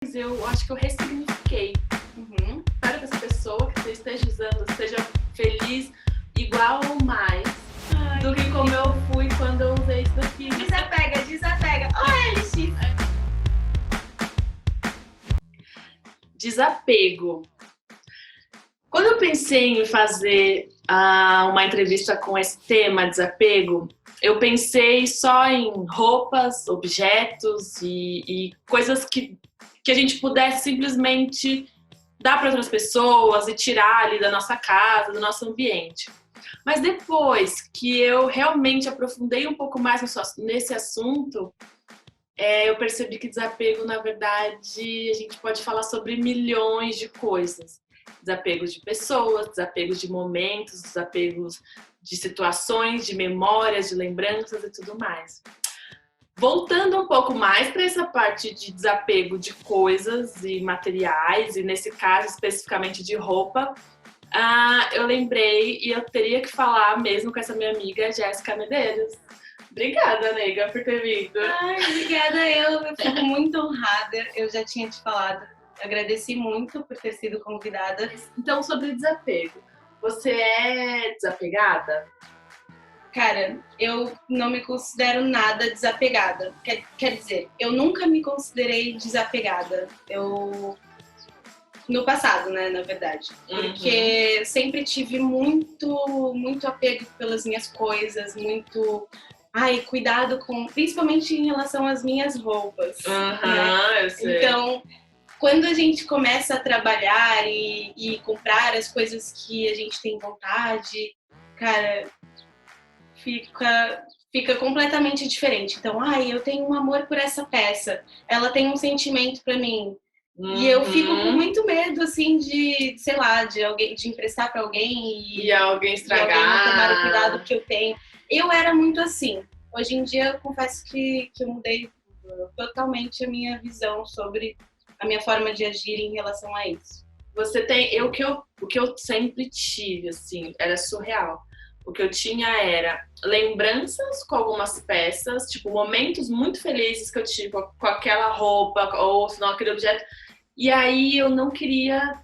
Eu acho que eu ressignifiquei. Espero que essa pessoa que você esteja usando seja feliz igual ou mais do que como eu fui quando eu usei isso daqui. Desapega. Olha, LX. Desapego. Quando eu pensei em fazer uma entrevista com esse tema, desapego, eu pensei só em roupas, objetos e coisas que a gente pudesse simplesmente dar para outras pessoas e tirar ali da nossa casa, do nosso ambiente. Mas depois que eu realmente aprofundei um pouco mais nesse assunto, eu percebi que desapego, na verdade, a gente pode falar sobre milhões de coisas. Desapegos de pessoas, desapegos de momentos, desapegos de situações, de memórias, de lembranças e tudo mais. Voltando um pouco mais para essa parte de desapego de coisas e materiais, e nesse caso especificamente de roupa, eu lembrei e eu teria que falar mesmo com essa minha amiga Jéssica Medeiros. Obrigada, nega, por ter vindo. Ai, obrigada, eu fico muito honrada. Eu já tinha te falado, agradeci muito por ter sido convidada. Então, sobre desapego, você é desapegada? Cara, eu não me considero nada desapegada. Quer dizer, eu nunca me considerei desapegada. No passado, né, na verdade. Porque sempre tive muito apego pelas minhas coisas, muito... cuidado com... Principalmente em relação às minhas roupas. Né? Eu sei. Então, quando a gente começa a trabalhar e comprar as coisas que a gente tem vontade, cara... Fica completamente diferente. Então, eu tenho um amor por essa peça. Ela tem um sentimento pra mim. E eu fico com muito medo, assim, de, sei lá, de emprestar pra alguém e alguém estragar. E alguém não tomar o cuidado que eu tenho. Eu era muito assim. Hoje em dia, eu confesso que eu mudei totalmente a minha visão sobre a minha forma de agir em relação a isso. Você tem... O que eu sempre tive, assim, era surreal. O que eu tinha era lembranças com algumas peças, tipo, momentos muito felizes que eu tive com aquela roupa, ou se não, aquele objeto. E aí eu não queria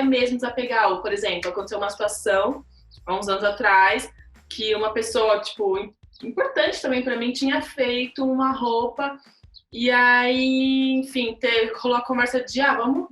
mesmo desapegar. Ou, por exemplo, aconteceu uma situação, há uns anos atrás, que uma pessoa, tipo, importante também pra mim, tinha feito uma roupa. E aí, enfim, rolou a conversa de,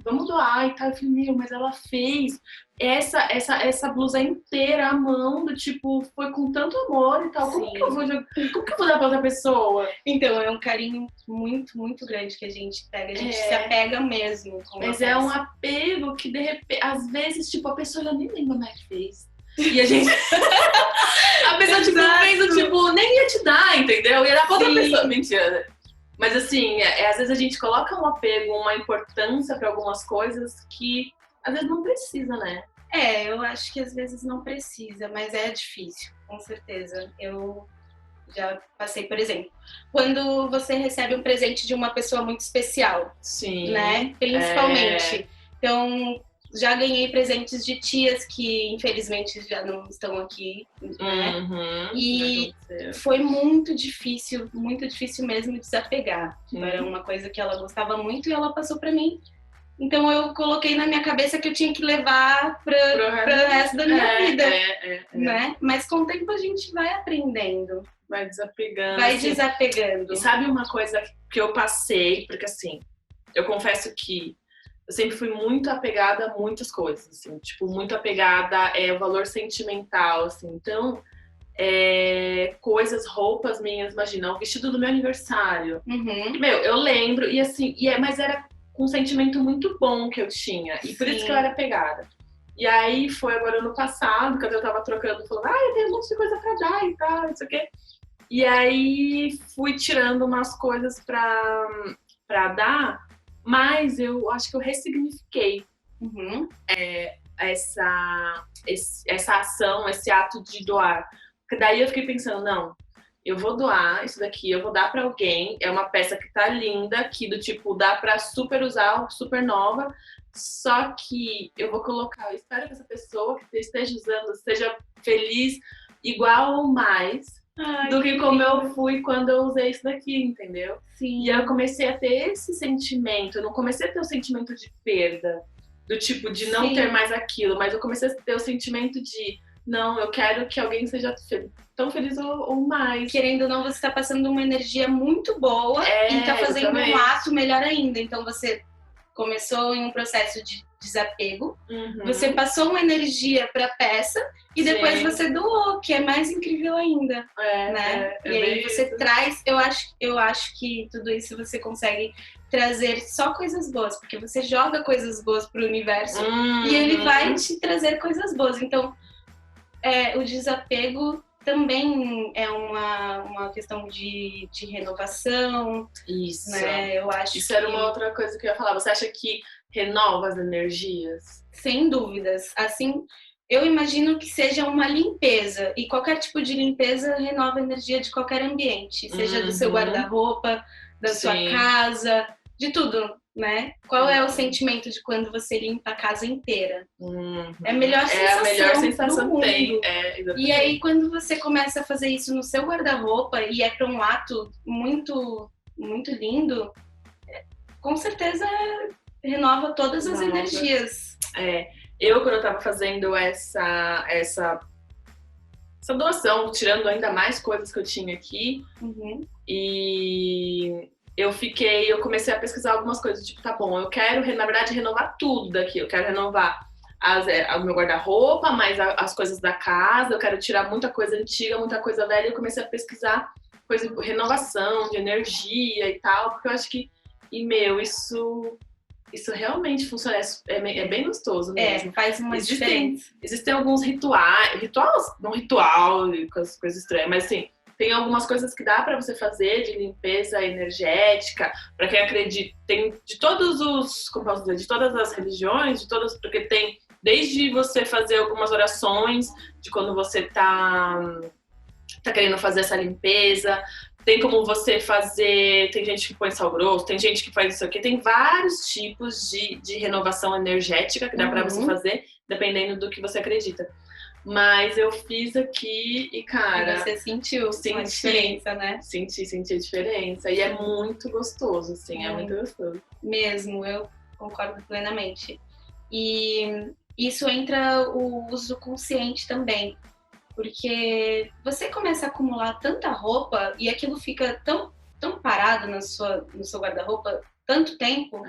vamos doar e tal. Eu falei, mas ela fez essa blusa inteira à mão, do tipo, foi com tanto amor e tal. Como que eu vou dar pra outra pessoa? Então, é um carinho muito grande que a gente pega. A gente se apega mesmo. Mas é um apego que, de repente, às vezes, tipo, a pessoa nem lembra como é que fez. E a gente... a pessoa, tipo, fez tipo, nem ia te dar, entendeu? Ia dar pra outra pessoa. Mentira. Mas assim, às vezes a gente coloca um apego, uma importância para algumas coisas que às vezes não precisa, né? Eu acho que às vezes não precisa, mas é difícil, com certeza. Eu já passei, por exemplo, quando você recebe um presente de uma pessoa muito especial, sim, né? Principalmente. Então, já ganhei presentes de tias que infelizmente já não estão aqui, né? E foi muito difícil mesmo desapegar. Era uma coisa que ela gostava muito e ela passou pra mim. Então eu coloquei na minha cabeça que eu tinha que levar pro resto da minha vida, né? Mas com o tempo a gente vai aprendendo. Vai desapegando. Vai desapegando. E sabe uma coisa que eu passei? Porque assim, eu confesso que eu sempre fui muito apegada a muitas coisas, assim, tipo, muito apegada ao valor sentimental, assim. Então, coisas, roupas minhas, imagina, o vestido do meu aniversário. Eu lembro, e assim, mas era com um sentimento muito bom que eu tinha, e por isso que eu era apegada. E aí, foi agora no passado, quando eu tava trocando, falando, eu tenho um monte de coisa pra dar e tal, não sei o quê. E aí, fui tirando umas coisas pra dar, mas eu acho que eu ressignifiquei essa ação, esse ato de doar. Porque daí eu fiquei pensando, não, eu vou doar isso daqui, eu vou dar pra alguém, é uma peça que tá linda, que do tipo, dá pra super usar, super nova, só que eu vou colocar, eu espero que essa pessoa que esteja usando seja feliz igual ou mais do que como eu fui quando eu usei isso daqui, entendeu? Sim. E aí eu comecei a ter esse sentimento, eu não comecei a ter o sentimento de perda, do tipo, de não ter mais aquilo, mas eu comecei a ter o sentimento de, não, eu quero que alguém seja tão feliz ou mais. Querendo ou não, você tá passando uma energia muito boa e tá fazendo um ato melhor ainda. Então você começou em um processo de desapego, você passou uma energia pra peça e depois você doou, que é mais incrível ainda, né? E aí você traz, eu acho que tudo isso você consegue trazer só coisas boas, porque você joga coisas boas pro universo e ele vai te trazer coisas boas. Então, o desapego também é uma questão de renovação. Isso. Né? Eu acho isso era uma outra coisa que eu ia falar. Você acha que renova as energias? Sem dúvidas. Assim, eu imagino que seja uma limpeza. E qualquer tipo de limpeza renova a energia de qualquer ambiente. Seja do seu guarda-roupa, da sua casa, de tudo, né? Qual é o sentimento de quando você limpa a casa inteira? É a melhor sensação do mundo. Tem. E aí, quando você começa a fazer isso no seu guarda-roupa e é para um ato muito, muito lindo, com certeza renova todas as energias. Eu, quando eu tava fazendo essa doação, tirando ainda mais coisas que eu tinha aqui, e eu comecei a pesquisar algumas coisas, tipo, tá bom, eu quero, na verdade, renovar tudo daqui. Eu quero renovar o meu guarda-roupa, mais as coisas da casa, eu quero tirar muita coisa antiga, muita coisa velha. Eu comecei a pesquisar coisa de renovação, de energia e tal, porque eu acho que, isso realmente funciona, é bem gostoso mesmo. Faz uma diferença. Existem alguns não ritual, coisas estranhas, mas assim, tem algumas coisas que dá pra você fazer de limpeza energética, pra quem acredita, tem de todos os, como posso dizer, de todas as religiões, porque tem desde você fazer algumas orações, de quando você tá querendo fazer essa limpeza, tem como você fazer, tem gente que põe sal grosso, tem gente que faz isso aqui, tem vários tipos de renovação energética que dá pra você fazer, dependendo do que você acredita. Mas eu fiz aqui e, cara... E você sentiu a diferença, né? Senti a diferença. E é muito gostoso, assim, é muito gostoso. Mesmo, eu concordo plenamente. E isso entra o uso consciente também. Porque você começa a acumular tanta roupa e aquilo fica tão parado no seu guarda-roupa tanto tempo.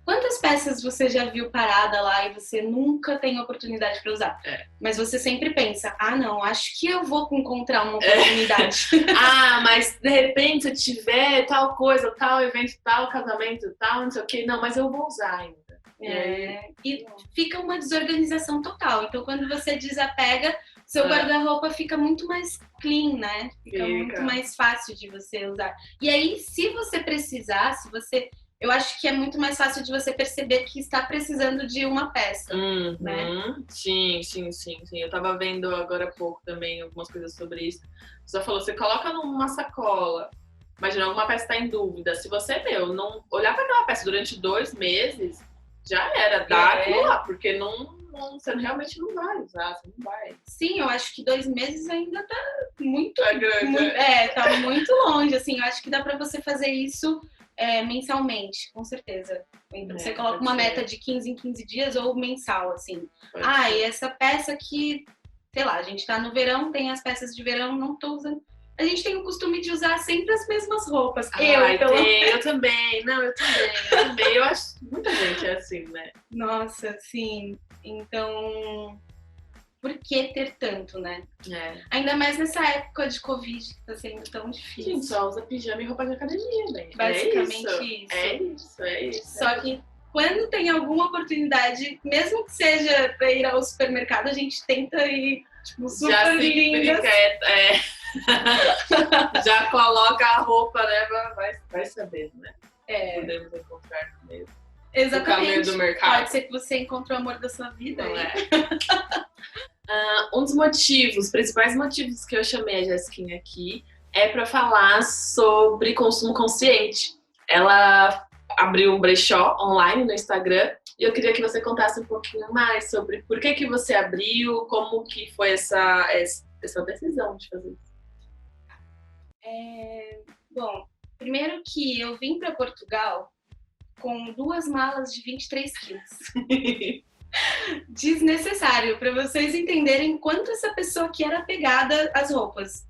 Quantas peças você já viu parada lá e você nunca tem oportunidade para usar? Mas você sempre pensa, não, acho que eu vou encontrar uma oportunidade. Mas de repente se tiver tal coisa, tal evento, tal casamento, tal, não sei o que, não, mas eu vou usar ainda. E fica uma desorganização total. Então quando você desapega, seu guarda-roupa fica muito mais clean, né? Fica muito mais fácil de você usar. E aí, se você precisar, eu acho que é muito mais fácil de você perceber que está precisando de uma peça, né? Sim. Eu tava vendo agora há pouco também algumas coisas sobre isso. Você falou, você coloca numa sacola, imagina, alguma peça está em dúvida. Se você, não olhar para aquela peça durante 2 meses, já era, dá aquilo lá, porque você realmente não vai usar, você não vai. Sim, eu acho que 2 meses ainda tá muito... grande. Tá muito longe, assim. Eu acho que dá pra você fazer isso mensalmente, com certeza. Então, você coloca uma meta de 15 em 15 dias ou mensal, assim. E essa peça aqui, sei lá, a gente tá no verão, tem as peças de verão, não tô usando. A gente tem o costume de usar sempre as mesmas roupas. Eu também. Não, eu também. Eu acho que muita gente é assim, né? Nossa, sim. Então, por que ter tanto, né? Ainda mais nessa época de Covid, que tá sendo tão difícil. Gente, só usa pijama e roupa de academia, né? Basicamente isso. É isso. Só que quando tem alguma oportunidade, mesmo que seja pra ir ao supermercado, a gente tenta ir, tipo, super lindas. Já coloca a roupa, né? Vai saber, né? Podemos encontrar mesmo. Exatamente. No caminho do mercado. Pode ser que você encontre o amor da sua vida. Não é? Um dos principais motivos que eu chamei a Jéssiquinha aqui é para falar sobre consumo consciente. Ela abriu um brechó online no Instagram e eu queria que você contasse um pouquinho mais sobre por que você abriu, como que foi essa decisão de fazer isso. Bom, primeiro que eu vim para Portugal com 2 malas de 23 quilos. Desnecessário, para vocês entenderem quanto essa pessoa aqui era apegada às roupas.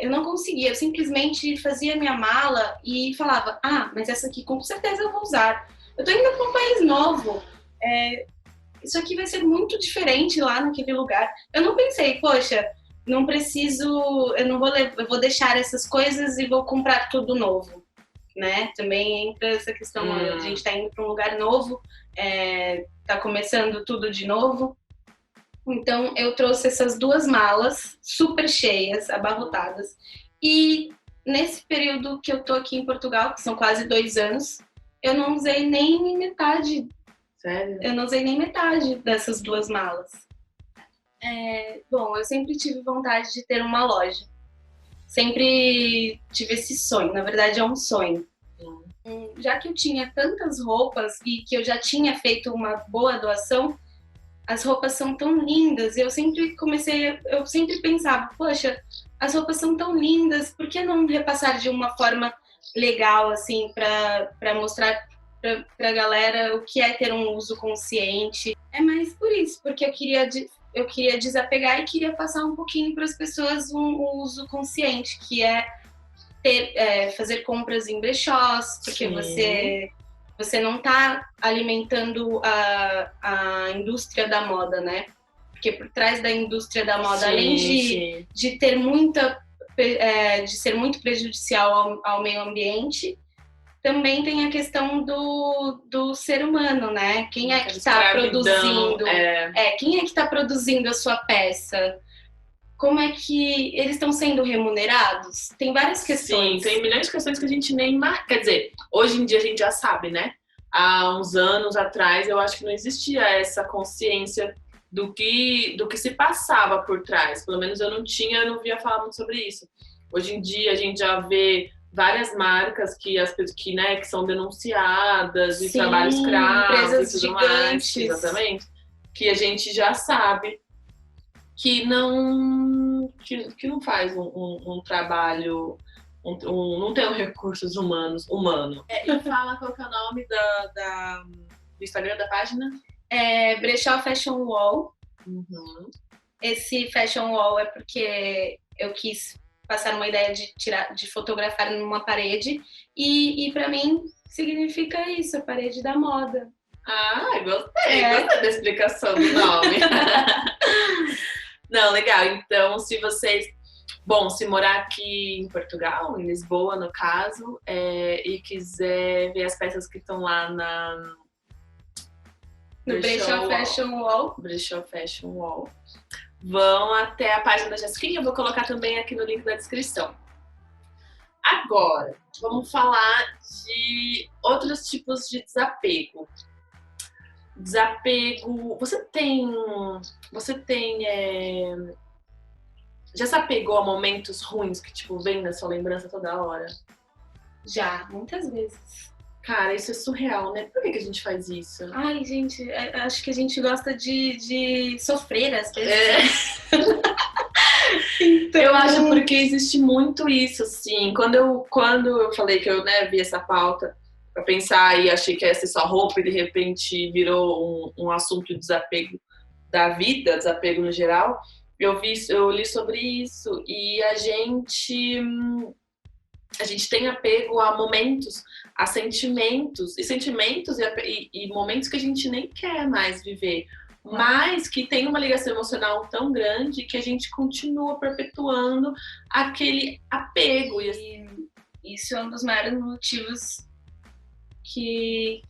Eu não conseguia, eu simplesmente fazia minha mala e falava, mas essa aqui com certeza eu vou usar. Eu tô indo para um país novo, isso aqui vai ser muito diferente lá naquele lugar. Eu não pensei, poxa, não preciso, eu vou deixar essas coisas e vou comprar tudo novo, né? Também entra essa questão, a gente tá indo para um lugar novo, tá começando tudo de novo. Então, eu trouxe essas 2 malas super cheias, abarrotadas. E nesse período que eu tô aqui em Portugal, que são quase 2 anos, eu não usei nem metade. Sério? Eu não usei nem metade dessas 2 malas. Bom, eu sempre tive vontade de ter uma loja. Sempre tive esse sonho. Na verdade, é um sonho. Já que eu tinha tantas roupas e que eu já tinha feito uma boa doação, as roupas são tão lindas. Eu sempre pensava, poxa, as roupas são tão lindas, por que não repassar de uma forma legal, assim, para mostrar pra galera o que é ter um uso consciente? É mais por isso, porque eu queria desapegar e queria passar um pouquinho para as pessoas um uso consciente, que é fazer compras em brechós, porque você não está alimentando a indústria da moda, né? Porque por trás da indústria da moda, além de ter de ser muito prejudicial ao meio ambiente, também tem a questão do ser humano, né? Quem é que está produzindo? Quem é que está produzindo a sua peça? Como é que eles estão sendo remunerados? Tem várias questões. Sim, tem milhões de questões que a gente nem... Quer dizer, hoje em dia a gente já sabe, né? Há uns anos atrás, eu acho que não existia essa consciência do que se passava por trás. Pelo menos eu não via falar muito sobre isso. Hoje em dia a gente já vê várias marcas que são denunciadas de trabalho escravo, empresas gigantes. Exatamente. Que a gente já sabe que não faz um trabalho, não tem recursos humanos humano. E fala qual que é o nome do Instagram da página? Brechó Fashion Wall. Uhum. Esse Fashion Wall é porque eu quis passar uma ideia de fotografar numa parede e para mim significa isso, a parede da moda. Gostei da explicação do nome. Não, legal. Então, se morar aqui em Portugal, em Lisboa, no caso, e quiser ver as peças que estão lá no Brechó Fashion Wall. Brechó Fashion Wall. Vão até a página da Jessiquinha, eu vou colocar também aqui no link da descrição. Agora, vamos falar de outros tipos de desapego. Desapego. Você já se apegou a momentos ruins que, vem na sua lembrança toda hora? Já, muitas vezes. Cara, isso é surreal, né? Por que a gente faz isso? Ai, gente, acho que a gente gosta de sofrer às vezes. Então... Eu acho porque existe muito isso, assim. Quando eu falei que eu vi essa pauta pra pensar e achei que ia ser só roupa e de repente virou um assunto de desapego da vida, desapego no geral, eu li sobre isso e a gente tem apego a momentos, a sentimentos e momentos que a gente nem quer mais viver, mas que tem uma ligação emocional tão grande que a gente continua perpetuando aquele apego. E isso é um dos maiores motivos que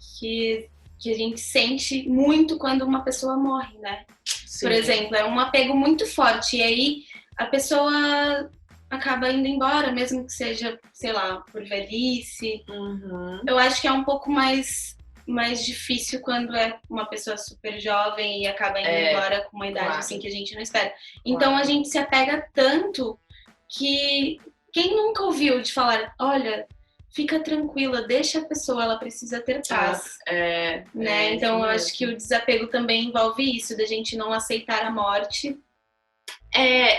a gente sente muito quando uma pessoa morre, né? Sim. Por exemplo, é um apego muito forte e aí a pessoa acaba indo embora, mesmo que seja, sei lá, por velhice. Uhum. Eu acho que é um pouco mais difícil quando é uma pessoa super jovem e acaba indo embora com uma idade assim que a gente não espera. Então a gente se apega tanto que quem nunca ouviu de falar, olha, fica tranquila, deixa a pessoa, ela precisa ter paz. Então eu acho que o desapego também envolve isso, da gente não aceitar a morte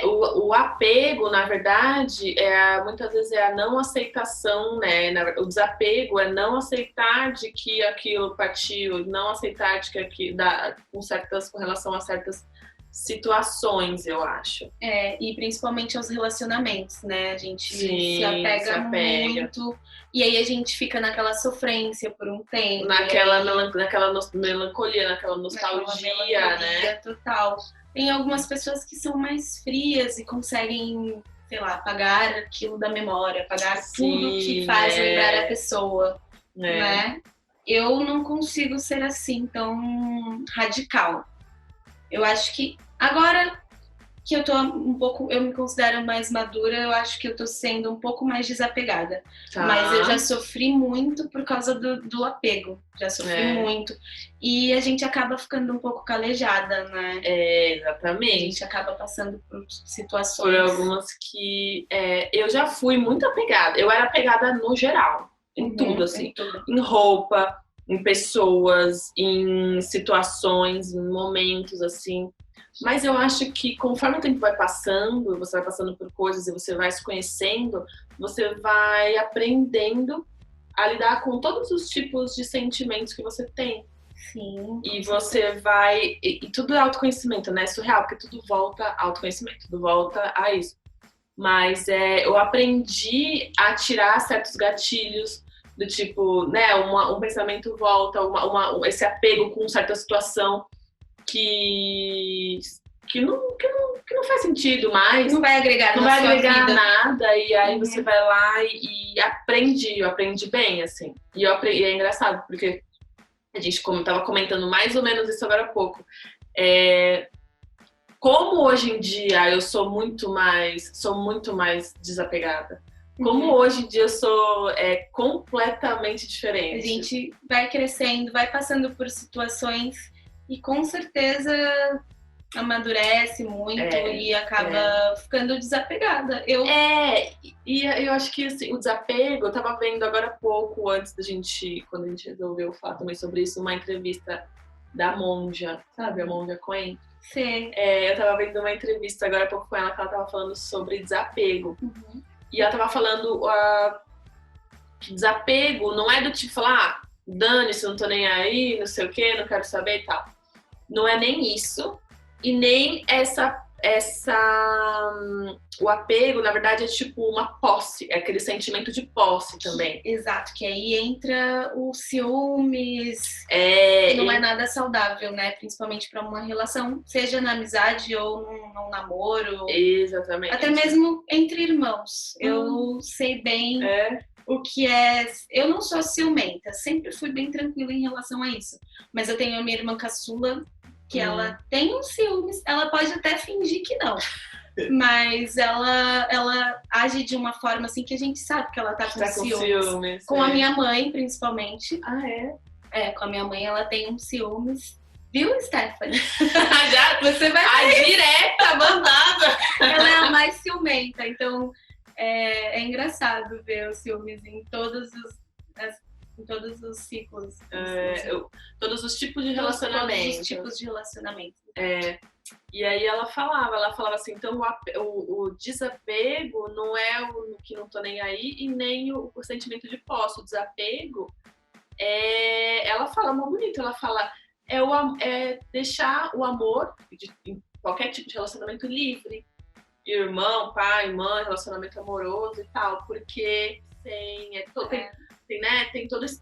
O apego, na verdade, muitas vezes é a não aceitação, né? O desapego é não aceitar de que aquilo partiu, não aceitar de que aquilo com relação a certas situações, eu acho. E principalmente aos relacionamentos, né? A gente se apega muito e aí a gente fica naquela sofrência por um tempo. Naquela melancolia, naquela nostalgia, né? Total. Tem algumas pessoas que são mais frias e conseguem, sei lá, apagar aquilo da memória, apagar tudo que faz lembrar a pessoa, né? Eu não consigo ser assim tão radical. Eu acho que agora que eu tô eu me considero mais madura, eu acho que eu tô sendo um pouco mais desapegada. Tá. Mas eu já sofri muito por causa do apego. Já sofri muito. E a gente acaba ficando um pouco calejada, né? Exatamente. A gente acaba passando por situações. Por algumas que... eu já fui muito apegada. Eu era apegada no geral. Em tudo, assim. Em tudo. Em roupa, em pessoas, em situações, em momentos, assim. Mas eu acho que conforme o tempo vai passando, você vai passando por coisas e você vai se conhecendo, você vai aprendendo a lidar com todos os tipos de sentimentos que você tem. Sim. E você vai... E tudo é autoconhecimento, né? É surreal, porque tudo volta a autoconhecimento, tudo volta a isso. Mas eu aprendi a tirar certos gatilhos do tipo, né? Um pensamento volta, esse apego com certa situação que não faz sentido mais. Não vai agregar não vai agregar nada. E aí você vai lá e aprende. Eu aprendi bem, assim. E é engraçado, porque a gente tava comentando mais ou menos isso agora há pouco. Como hoje em dia eu sou muito mais desapegada. Como hoje em dia eu sou completamente diferente. A gente vai crescendo, vai passando por situações e com certeza amadurece muito e acaba ficando desapegada. E eu acho que assim, o desapego, eu tava vendo agora há pouco, antes quando a gente resolveu falar também sobre isso, uma entrevista da Monja, sabe? A Monja Coen. Sim. Eu tava vendo uma entrevista agora há pouco com ela, que ela tava falando sobre desapego. E ela tava falando que desapego não é do tipo falar, dane-se, não tô nem aí, não sei o que, não quero saber e tal. Não é nem isso, e nem o apego, na verdade, é tipo uma posse, é aquele sentimento de posse também. Exato, que aí entra o ciúmes, não é nada saudável, né? Principalmente para uma relação, seja na amizade ou num namoro. Exatamente. Até mesmo entre irmãos. Eu sei bem o que é... Eu não sou ciumenta, sempre fui bem tranquila em relação a isso. Mas eu tenho a minha irmã caçula, que ela tem um ciúmes, ela pode até fingir que não. Mas ela age de uma forma assim que a gente sabe que ela tá com ciúmes. Com a minha mãe, principalmente. Com a minha mãe ela tem um ciúmes. Viu, Stephanie? Já, você vai ver. Direta, mandada. Ela é a mais ciumenta, então é engraçado ver os ciúmes em todos os ciclos. Todos os tipos de relacionamento. Todos os tipos de relacionamento. E aí ela falava assim, então o desapego não é o que não tô nem aí e nem o sentimento de posse. O desapego ela fala muito bonito, ela fala deixar o amor em qualquer tipo de relacionamento livre. Irmão, pai, mãe, relacionamento amoroso e tal, porque tem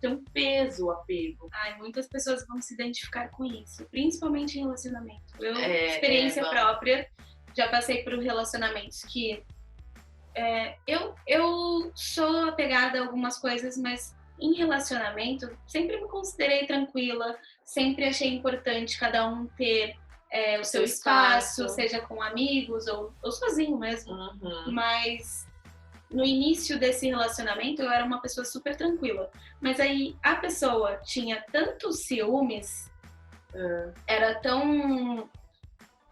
um peso o apego. Muitas pessoas vão se identificar com isso, principalmente em relacionamento. Eu, experiência própria, já passei por relacionamentos que eu sou apegada a algumas coisas, mas em relacionamento sempre me considerei tranquila, sempre achei importante cada um ter o seu espaço, seja com amigos ou sozinho mesmo. Mas no início desse relacionamento eu era uma pessoa super tranquila. Mas aí a pessoa tinha tantos ciúmes,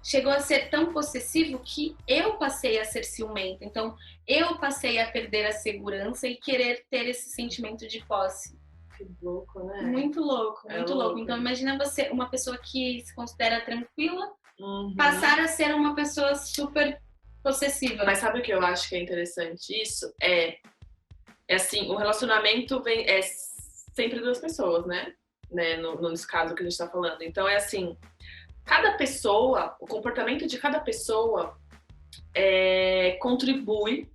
chegou a ser tão possessivo que eu passei a ser ciumenta. Então eu passei a perder a segurança e querer ter esse sentimento de posse. Que louco, né? Muito louco, muito louco. Então imagina você, uma pessoa que se considera tranquila, passar a ser uma pessoa super possessiva. Mas sabe o que eu acho que é interessante? Isso é assim, o relacionamento é sempre duas pessoas, né? Nesse caso que a gente tá falando. Então é assim, cada pessoa, o comportamento de cada pessoa contribui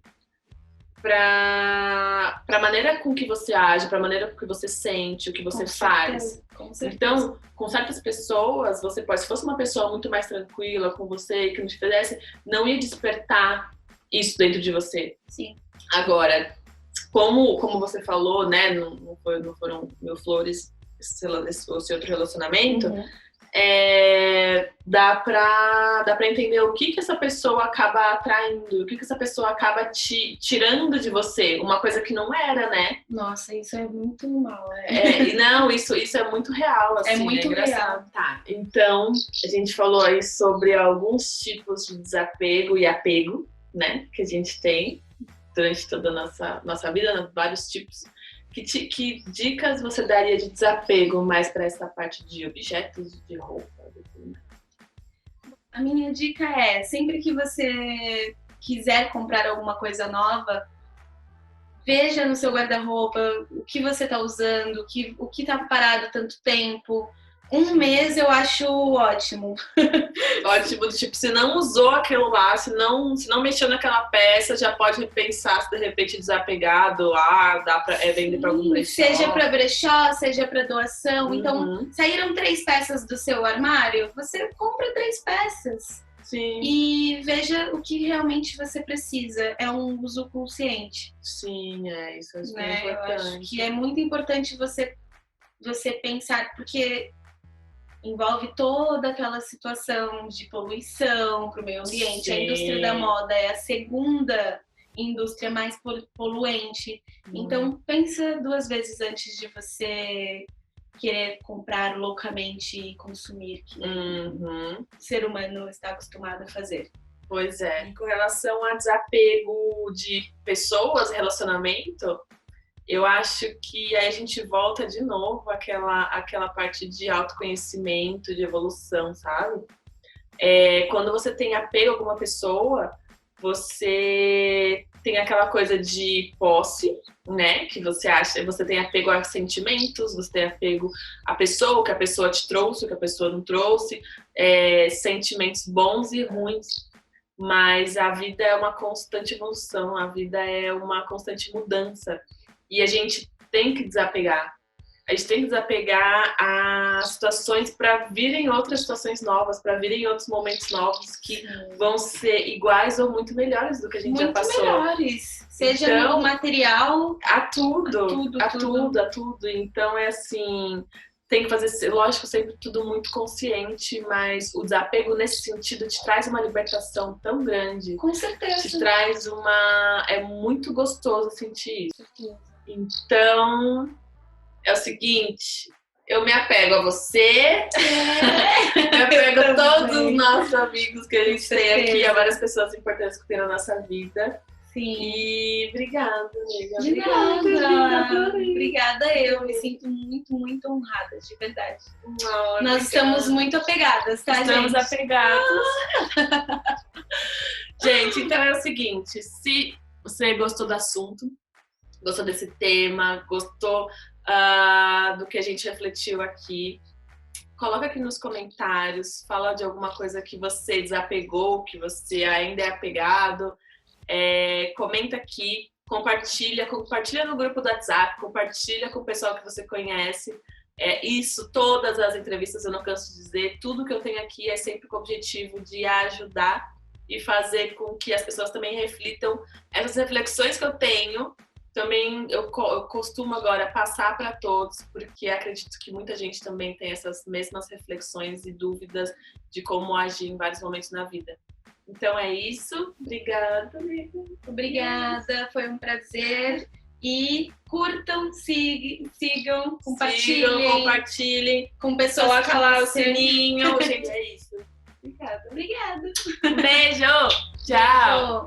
para a maneira com que você age, para a maneira com que você sente, o que você faz. Então, com certas pessoas, você pode, se fosse uma pessoa muito mais tranquila com você, que não te fizesse, não ia despertar isso dentro de você. Sim. Agora, como você falou, né, não foram mil flores esse outro relacionamento, dá pra entender o que essa pessoa acaba atraindo, o que essa pessoa acaba tirando de você, uma coisa que não era, né? Nossa, isso é muito mal, Não, isso é muito real, assim. É muito real. Tá, então, a gente falou aí sobre alguns tipos de desapego e apego, né, que a gente tem durante toda a nossa vida, né, vários tipos. Que dicas você daria de desapego mais para essa parte de objetos, de roupa? A minha dica é, sempre que você quiser comprar alguma coisa nova, veja no seu guarda-roupa o que você está usando, o que está parado tanto tempo. Um mês eu acho ótimo. Ótimo, tipo, se não usou aquilo lá, se não mexeu naquela peça, já pode repensar se de repente desapegar, doar, dá pra vender para algum brechó. Seja para brechó, seja para doação. Então, saíram 3 peças do seu armário, você compra 3 peças. Sim. E veja o que realmente você precisa. É um uso consciente. Sim, isso é né? importante. Eu acho que é muito importante você pensar, porque envolve toda aquela situação de poluição para o meio ambiente. Sim. A indústria da moda é a segunda indústria mais poluente. Então, pensa 2 vezes antes de você querer comprar loucamente e consumir, que o ser humano está acostumado a fazer. Pois é. Com relação a desapego de pessoas, relacionamento, eu acho que aí a gente volta de novo àquela parte de autoconhecimento, de evolução, sabe? Quando você tem apego a alguma pessoa, você tem aquela coisa de posse, né? Que você tem apego a sentimentos, você tem apego à pessoa, o que a pessoa te trouxe, o que a pessoa não trouxe, sentimentos bons e ruins. Mas a vida é uma constante evolução, a vida é uma constante mudança. E a gente tem que desapegar. A gente tem que desapegar a situações para virem outras situações novas, para virem outros momentos novos que vão ser iguais ou muito melhores do que a gente já passou. Muito melhores. Seja então, no material, a tudo. Então é assim, tem que fazer, lógico, sempre tudo muito consciente, mas o desapego nesse sentido te traz uma libertação tão grande. Com certeza. Te traz é muito gostoso sentir isso. Então, é o seguinte, eu me apego a você, me apego a todos os nossos amigos que a gente tem aqui, a várias pessoas importantes que tem na nossa vida. Sim. E obrigada, amiga. De nada. Obrigada eu. Me sinto muito, muito honrada, de verdade. Nós estamos muito apegadas, tá, Estamos gente? apegadas. Gente, então é o seguinte, se você gostou do assunto, gostou desse tema, gostou do que a gente refletiu aqui, coloca aqui nos comentários, fala de alguma coisa que você desapegou, que você ainda é apegado, comenta aqui, compartilha no grupo do WhatsApp, compartilha com o pessoal que você conhece. Todas as entrevistas eu não canso de dizer, tudo que eu tenho aqui é sempre com o objetivo de ajudar e fazer com que as pessoas também reflitam essas reflexões que eu tenho. Também eu costumo agora passar para todos, porque acredito que muita gente também tem essas mesmas reflexões e dúvidas de como agir em vários momentos na vida. Então é isso. Obrigada, amiga. Obrigada, foi um prazer. E curtam, sigam, compartilhem. Com pessoas. Coloca lá o sininho. Gente, é isso. Obrigada. Um beijo. Tchau.